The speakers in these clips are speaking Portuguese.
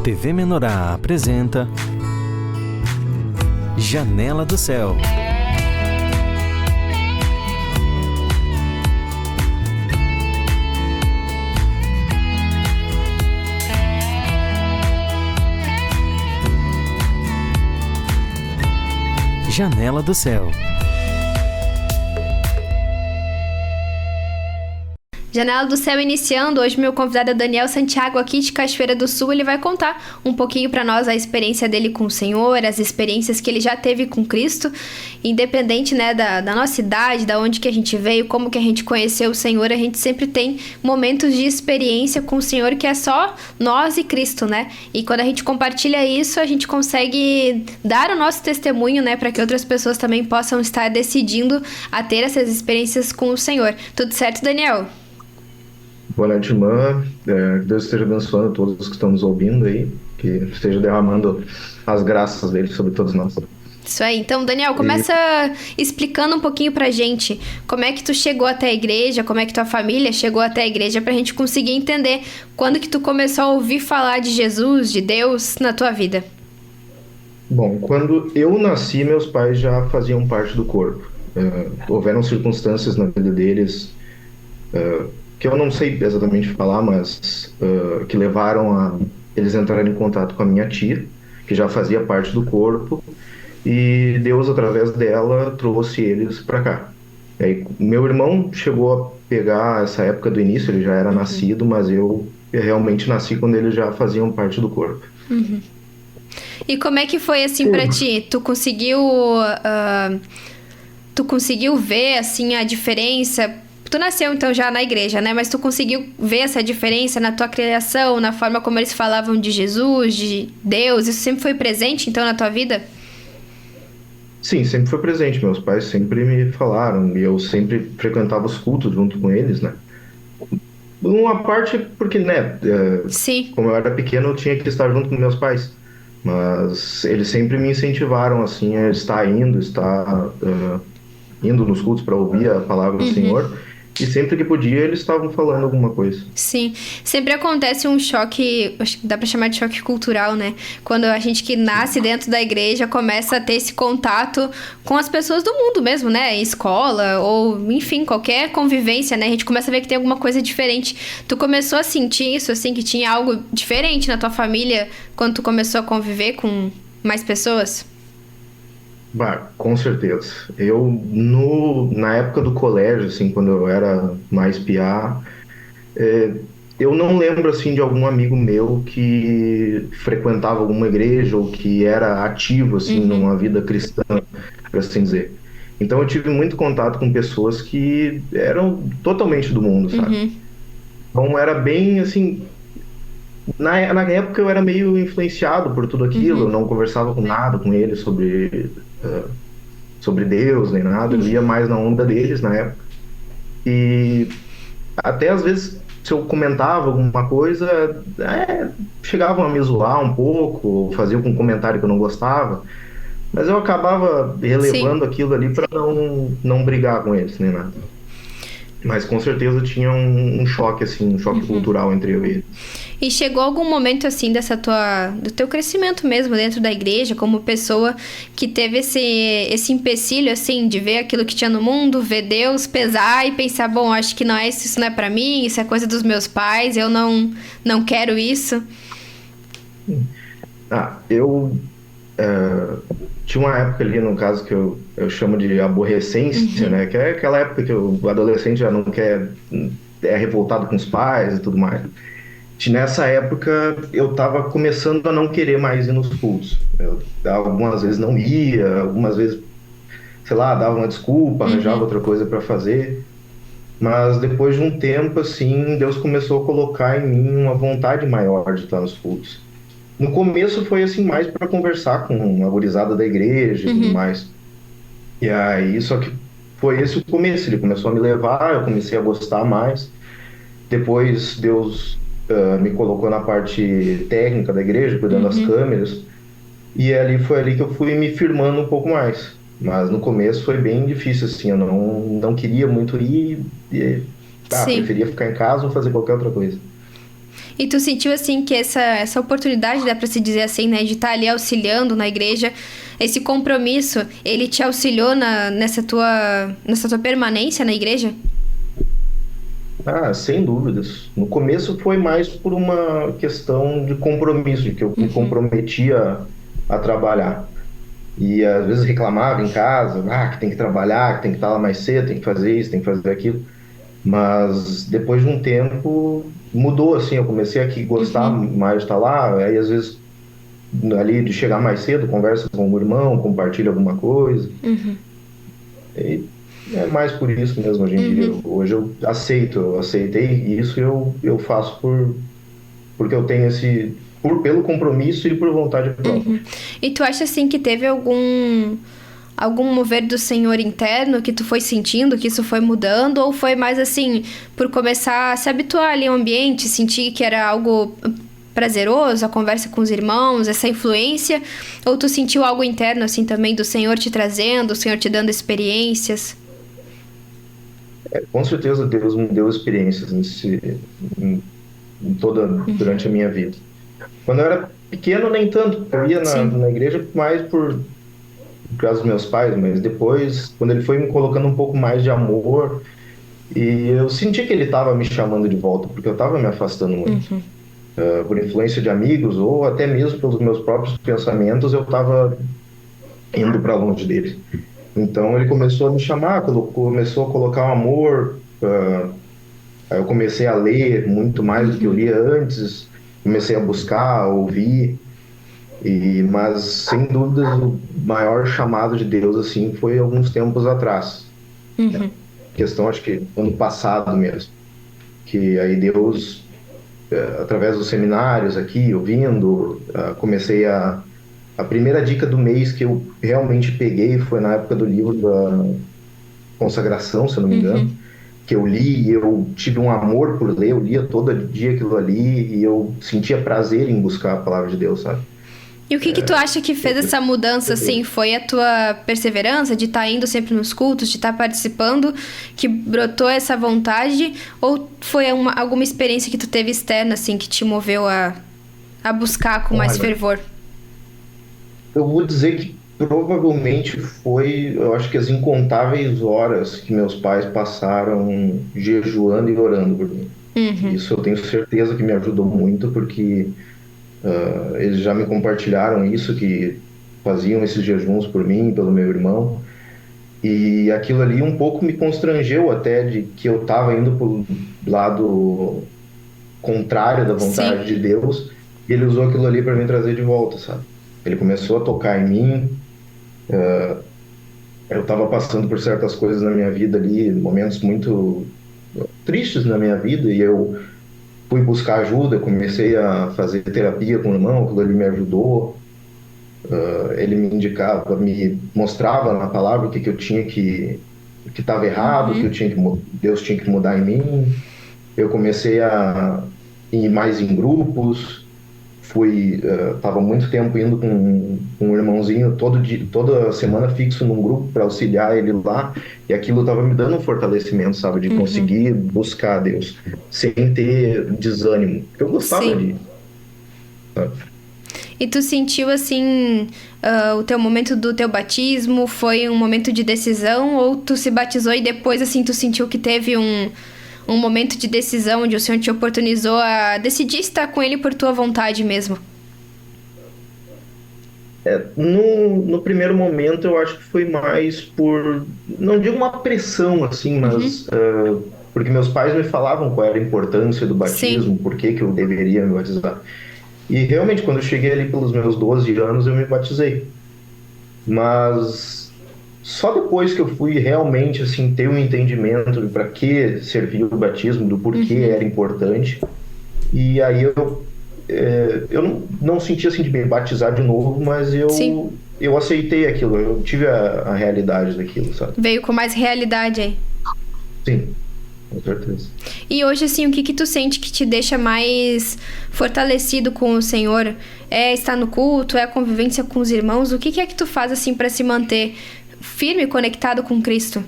TV Menorá apresenta Janela do Céu. Janela do Céu. Janela do Céu iniciando. Hoje meu convidado é Daniel Santiago, aqui de Cachoeira do Sul. Ele vai contar um pouquinho para nós a experiência dele com o Senhor, as experiências que ele já teve com Cristo, independente, né, da nossa idade, da onde que a gente veio, como que a gente conheceu o Senhor. A gente sempre tem momentos de experiência com o Senhor que é só nós e Cristo, né? E quando a gente compartilha isso, a gente consegue dar o nosso testemunho, né, para que outras pessoas também possam estar decidindo a ter essas experiências com o Senhor. Tudo certo, Daniel? Boa noite, irmã. Que Deus esteja abençoando todos que estão nos ouvindo aí, que esteja derramando as graças dele sobre todos nós. Isso aí. Então, Daniel, começa explicando um pouquinho pra gente como é que tu chegou até a igreja, como é que tua família chegou até a igreja, pra gente conseguir entender quando que tu começou a ouvir falar de Jesus, de Deus na tua vida. Bom, quando eu nasci, meus pais já faziam parte do corpo. Houveram circunstâncias na vida deles que eu não sei exatamente falar, mas que levaram a eles entrarem em contato com a minha tia, que já fazia parte do corpo, e Deus, através dela, trouxe eles para cá. E aí, meu irmão chegou a pegar essa época do início, ele já era nascido, mas eu realmente nasci quando eles já faziam parte do corpo. Uhum. E como é que foi assim para ti? Tu conseguiu ver assim a diferença? Tu nasceu, então, já na igreja, né? Mas tu conseguiu ver essa diferença na tua criação, na forma como eles falavam de Jesus, de Deus? Isso sempre foi presente, então, na tua vida? Sim, sempre foi presente. Meus pais sempre me falaram, e eu sempre frequentava os cultos junto com eles, né? Uma parte porque, né? Sim. Como eu era pequeno, eu tinha que estar junto com meus pais. Mas eles sempre me incentivaram, assim, a estar indo nos cultos para ouvir a palavra do Senhor. E sempre que podia, eles estavam falando alguma coisa. Sim. Sempre acontece um choque, acho que dá pra chamar de choque cultural, né? Quando a gente que nasce dentro da igreja começa a ter esse contato com as pessoas do mundo mesmo, né? Escola ou, enfim, qualquer convivência, né? A gente começa a ver que tem alguma coisa diferente. Tu começou a sentir isso, assim, que tinha algo diferente na tua família quando tu começou a conviver com mais pessoas? Com certeza. Na época do colégio, assim, quando eu era mais piá, eu não lembro, assim, de algum amigo meu que frequentava alguma igreja ou que era ativo, assim, numa vida cristã, por assim dizer. Então eu tive muito contato com pessoas que eram totalmente do mundo, sabe? Então era bem, assim... Na época eu era meio influenciado por tudo aquilo, eu não conversava com nada com eles sobre Deus nem nada, eu ia mais na onda deles na época. E até às vezes, se eu comentava alguma coisa, chegavam a me zoar um pouco, ou faziam um comentário que eu não gostava, mas eu acabava relevando aquilo ali para não brigar com eles nem nada. Mas com certeza tinha um choque, assim, um choque cultural entre eu e eles. E chegou algum momento, assim, do teu crescimento mesmo dentro da igreja, como pessoa que teve esse empecilho, assim, de ver aquilo que tinha no mundo, ver Deus, pesar e pensar, bom, acho que isso não é pra mim, isso é coisa dos meus pais, eu não quero isso? Eu tinha uma época ali, no caso, que eu chamo de aborrecência, né? Que é aquela época que o adolescente já não quer, é revoltado com os pais e tudo mais. Nessa época, eu estava começando a não querer mais ir nos cultos. Eu algumas vezes não ia, algumas vezes, sei lá, dava uma desculpa, arranjava outra coisa para fazer. Mas depois de um tempo, assim, Deus começou a colocar em mim uma vontade maior de estar nos cultos. No começo foi, assim, mais para conversar com a gurizada da igreja e tudo mais. E aí, só que foi esse o começo. Ele começou a me levar, eu comecei a gostar mais. Depois, Deus... me colocou na parte técnica da igreja, cuidando das câmeras, e foi ali que eu fui me firmando um pouco mais. Mas no começo foi bem difícil, assim, eu não queria muito ir, preferia ficar em casa ou fazer qualquer outra coisa. E tu sentiu, assim, que essa oportunidade, dá pra se dizer assim, né, de estar ali auxiliando na igreja, esse compromisso, ele te auxiliou nessa tua permanência na igreja? Ah, sem dúvidas. No começo foi mais por uma questão de compromisso, de que eu me comprometia a trabalhar. E às vezes reclamava em casa, que tem que trabalhar, que tem que estar lá mais cedo, tem que fazer isso, tem que fazer aquilo. Mas depois de um tempo mudou, assim, eu comecei a gostar mais de estar lá, aí às vezes ali de chegar mais cedo, conversa com o irmão, compartilha alguma coisa. E é mais por isso mesmo hoje em dia. Hoje eu aceitei isso e eu faço porque eu tenho pelo compromisso e por vontade própria. E tu acha, assim, que teve algum mover do Senhor interno que tu foi sentindo, que isso foi mudando? Ou foi mais, assim, por começar a se habituar ali ao ambiente, sentir que era algo prazeroso, a conversa com os irmãos, essa influência? Ou tu sentiu algo interno, assim, também do Senhor te trazendo, o Senhor te dando experiências? Com certeza Deus me deu experiências durante a minha vida. Quando eu era pequeno, nem tanto. Eu ia na igreja mais por causa dos meus pais, mas depois, quando ele foi me colocando um pouco mais de amor, e eu senti que ele estava me chamando de volta, porque eu estava me afastando muito. Por influência de amigos, ou até mesmo pelos meus próprios pensamentos, eu estava indo para longe dele. Então ele começou a me chamar, começou a colocar um amor. Aí eu comecei a ler muito mais do que eu lia antes, comecei a buscar, a ouvir. Mas sem dúvida o maior chamado de Deus assim foi alguns tempos atrás. Questão, acho que ano passado mesmo, que aí Deus, através dos seminários aqui, ouvindo, comecei a primeira dica do mês que eu realmente peguei foi na época do livro da consagração, se eu não me engano, que eu li e eu tive um amor por ler, eu lia todo dia aquilo ali e eu sentia prazer em buscar a palavra de Deus, sabe? E o que tu acha que fez essa mudança, assim? Foi a tua perseverança de estar indo sempre nos cultos, de estar participando, que brotou essa vontade? Ou foi alguma experiência que tu teve externa, assim, que te moveu a buscar com mais fervor? Eu vou dizer que provavelmente foi, eu acho que as incontáveis horas que meus pais passaram jejuando e orando por mim. Isso eu tenho certeza que me ajudou muito, porque eles já me compartilharam isso, que faziam esses jejuns por mim, pelo meu irmão, e aquilo ali um pouco me constrangeu até de que eu estava indo pro lado contrário da vontade de Deus, e ele usou aquilo ali para me trazer de volta, sabe? Ele começou a tocar em mim. Eu estava passando por certas coisas na minha vida ali, momentos muito tristes na minha vida, e eu fui buscar ajuda, comecei a fazer terapia com o irmão, aquilo ali me ajudou. Ele me indicava, me mostrava na palavra o que eu tinha que estava errado, que Deus tinha que mudar em mim. Eu comecei a ir mais em grupos, estava muito tempo indo com um irmãozinho toda semana fixo num grupo para auxiliar ele lá, e aquilo estava me dando um fortalecimento, sabe, de conseguir buscar a Deus sem ter desânimo, porque eu gostava de, sabe? E tu sentiu, assim, o teu momento do teu batismo foi um momento de decisão, ou tu se batizou e depois, assim, tu sentiu que teve um momento de decisão onde o Senhor te oportunizou a decidir estar com Ele por tua vontade mesmo? No primeiro momento eu acho que foi mais por, não digo uma pressão assim, mas porque meus pais me falavam qual era a importância do batismo, por que eu deveria me batizar. E realmente quando eu cheguei ali pelos meus 12 anos eu me batizei. Mas só depois que eu fui realmente assim ter um entendimento de para que servia o batismo, do porquê era importante. E aí eu não senti assim de me batizar de novo, mas eu aceitei aquilo, eu tive a realidade daquilo, sabe? Veio com mais realidade aí. Sim, com certeza. E hoje, assim, o que tu sente que te deixa mais fortalecido com o Senhor? É estar no culto? É a convivência com os irmãos? O que é que tu faz, assim, para se manter firme e conectado com Cristo?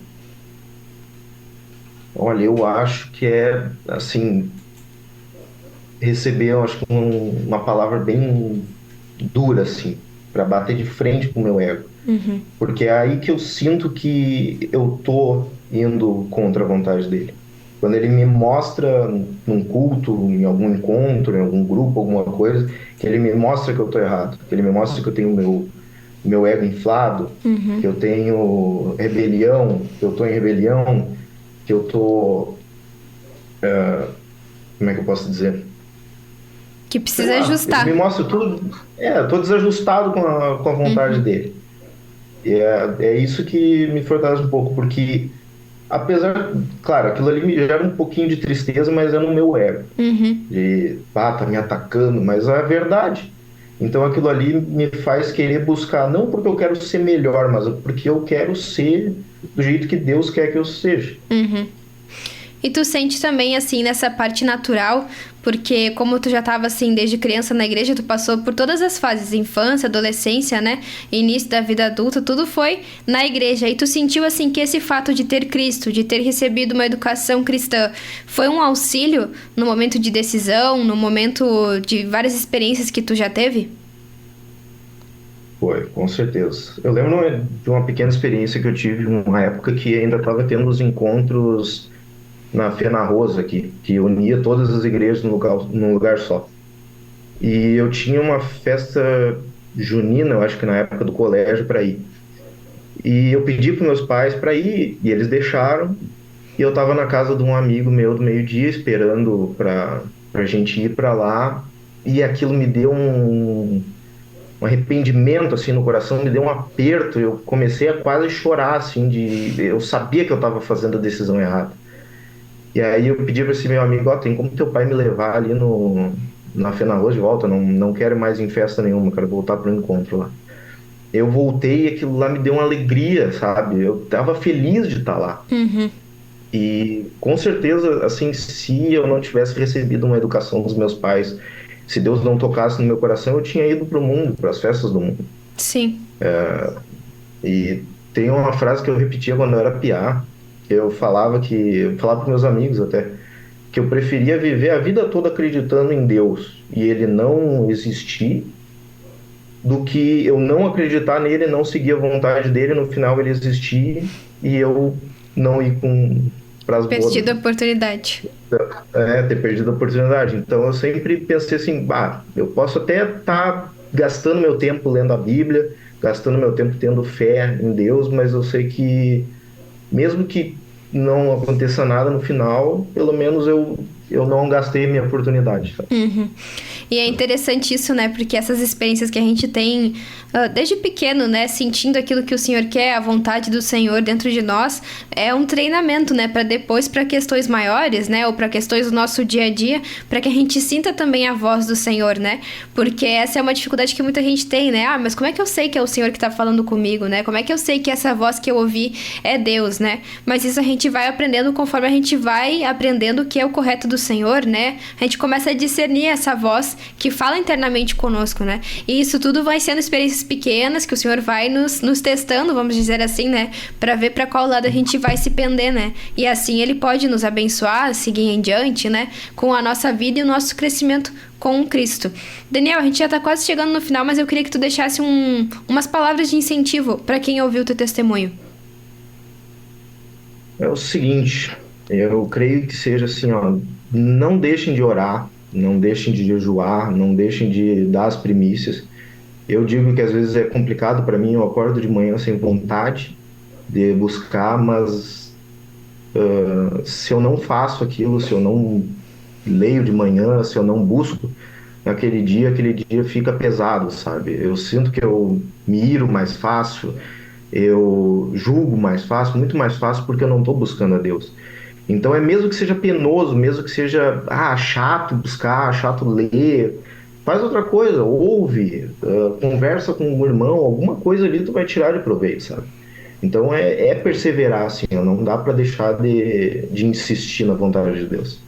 Olha, eu acho que é, assim, receber, eu acho que uma palavra bem dura, assim, para bater de frente com o meu ego. Porque é aí que eu sinto que eu tô indo contra a vontade dele. Quando ele me mostra num culto, em algum encontro, em algum grupo, alguma coisa, que ele me mostra que eu tô errado, que ele me mostra que eu tenho meu ego inflado, que eu tenho rebelião, que eu tô em rebelião, que eu tô, como é que eu posso dizer? Que Sei precisa lá, ele me ajustar. mostra tudo, eu tô desajustado com a vontade dele. E é isso que me fortalece um pouco, porque apesar, claro, aquilo ali me gera um pouquinho de tristeza, mas é no meu ego. De, tá me atacando, mas é a verdade. Então aquilo ali me faz querer buscar, não porque eu quero ser melhor, mas porque eu quero ser do jeito que Deus quer que eu seja. E tu sente também, assim, nessa parte natural, porque como tu já estava assim, desde criança na igreja, tu passou por todas as fases, infância, adolescência, né, início da vida adulta, tudo foi na igreja. E tu sentiu, assim, que esse fato de ter Cristo, de ter recebido uma educação cristã, foi um auxílio no momento de decisão, no momento de várias experiências que tu já teve? Foi, com certeza. Eu lembro de uma pequena experiência que eu tive uma época que ainda estava tendo os encontros na Fena Rosa aqui, que unia todas as igrejas num lugar só. E eu tinha uma festa junina, eu acho que na época do colégio, para ir. E eu pedi para meus pais para ir, e eles deixaram. E eu estava na casa de um amigo meu do meio-dia, esperando para a gente ir para lá. E aquilo me deu um arrependimento assim no coração, me deu um aperto. Eu comecei a quase chorar, assim, eu sabia que eu estava fazendo a decisão errada. E aí eu pedi para esse meu amigo, ó, tem como teu pai me levar ali na Fena Rosa de volta? Não quero ir mais em festa nenhuma, quero voltar para o encontro lá. Eu voltei e aquilo lá me deu uma alegria, sabe? Eu tava feliz de estar lá. E com certeza, assim, se eu não tivesse recebido uma educação dos meus pais, se Deus não tocasse no meu coração, eu tinha ido para o mundo, para as festas do mundo. Sim. E tem uma frase que eu repetia quando eu era piá, eu falava para meus amigos até, que eu preferia viver a vida toda acreditando em Deus e ele não existir, do que eu não acreditar nele, não seguir a vontade dele, no final ele existir e eu não ir para as bodas. Perdido a oportunidade. Ter perdido a oportunidade. Então eu sempre pensei assim, eu posso até estar gastando meu tempo lendo a Bíblia, gastando meu tempo tendo fé em Deus, mas eu sei que mesmo que não aconteça nada no final, pelo menos eu não gastei minha oportunidade. Sabe? E é interessante isso, né? Porque essas experiências que a gente tem desde pequeno, né? Sentindo aquilo que o Senhor quer, a vontade do Senhor dentro de nós, é um treinamento, né? Para depois, para questões maiores, né? Ou para questões do nosso dia a dia, para que a gente sinta também a voz do Senhor, né? Porque essa é uma dificuldade que muita gente tem, né? Mas como é que eu sei que é o Senhor que tá falando comigo, né? Como é que eu sei que essa voz que eu ouvi é Deus, né? Mas isso a gente vai aprendendo conforme a gente vai aprendendo o que é o correto do Senhor, né? A gente começa a discernir essa voz que fala internamente conosco, né? E isso tudo vai sendo experiências pequenas que o Senhor vai nos testando, vamos dizer assim, né? Pra ver pra qual lado a gente vai se pender, né? E assim Ele pode nos abençoar, seguir em diante, né? Com a nossa vida e o nosso crescimento com Cristo. Daniel, a gente já tá quase chegando no final, mas eu queria que tu deixasse umas palavras de incentivo pra quem ouviu o teu testemunho. É o seguinte, eu creio que seja assim, ó, não deixem de orar, não deixem de jejuar, não deixem de dar as primícias. Eu digo que às vezes é complicado para mim, eu acordo de manhã sem vontade de buscar, mas se eu não faço aquilo, se eu não leio de manhã, se eu não busco, aquele dia fica pesado, sabe? Eu sinto que eu me iro mais fácil, eu julgo mais fácil, muito mais fácil porque eu não estou buscando a Deus. Então é mesmo que seja penoso, mesmo que seja chato buscar, chato ler, faz outra coisa, ouve, conversa com um irmão, alguma coisa ali tu vai tirar de proveito, sabe? Então é perseverar, assim, não dá para deixar de insistir na vontade de Deus.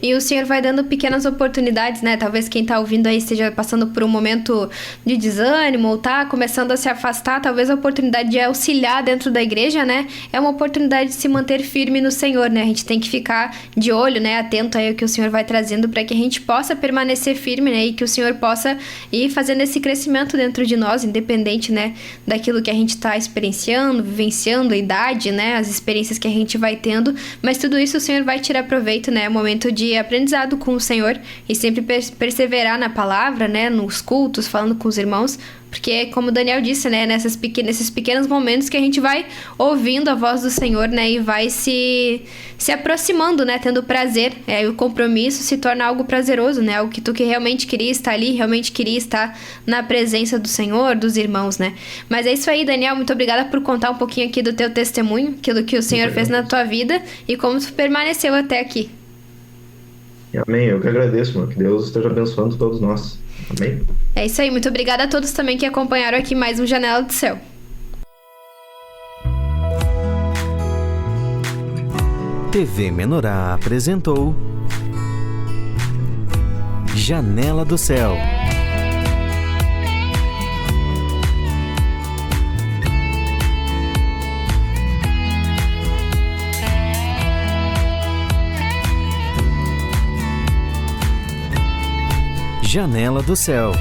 E o Senhor vai dando pequenas oportunidades, né? Talvez quem tá ouvindo aí esteja passando por um momento de desânimo ou tá começando a se afastar, talvez a oportunidade de auxiliar dentro da igreja, né? É uma oportunidade de se manter firme no Senhor, né? A gente tem que ficar de olho, né? Atento aí ao que o Senhor vai trazendo para que a gente possa permanecer firme, né? E que o Senhor possa ir fazendo esse crescimento dentro de nós, independente, né? Daquilo que a gente tá experienciando, vivenciando, a idade, né? As experiências que a gente vai tendo, mas tudo isso o Senhor vai tirar proveito, né? É um momento de aprendizado com o Senhor e sempre perseverar na palavra, né? Nos cultos, falando com os irmãos, porque, como o Daniel disse, né, nesses pequenos momentos que a gente vai ouvindo a voz do Senhor, né, e vai se aproximando, né, tendo prazer. E o compromisso se torna algo prazeroso, né, algo que tu que realmente queria estar ali, realmente queria estar na presença do Senhor, dos irmãos, né. Mas é isso aí, Daniel, muito obrigada por contar um pouquinho aqui do teu testemunho, aquilo que o Senhor fez na tua vida e como tu permaneceu até aqui. Amém. Eu que agradeço, mano. Que Deus esteja abençoando todos nós. Amém. É isso aí, muito obrigada a todos também que acompanharam aqui mais um Janela do Céu. TV Menorá apresentou Janela do Céu. Janela do Céu.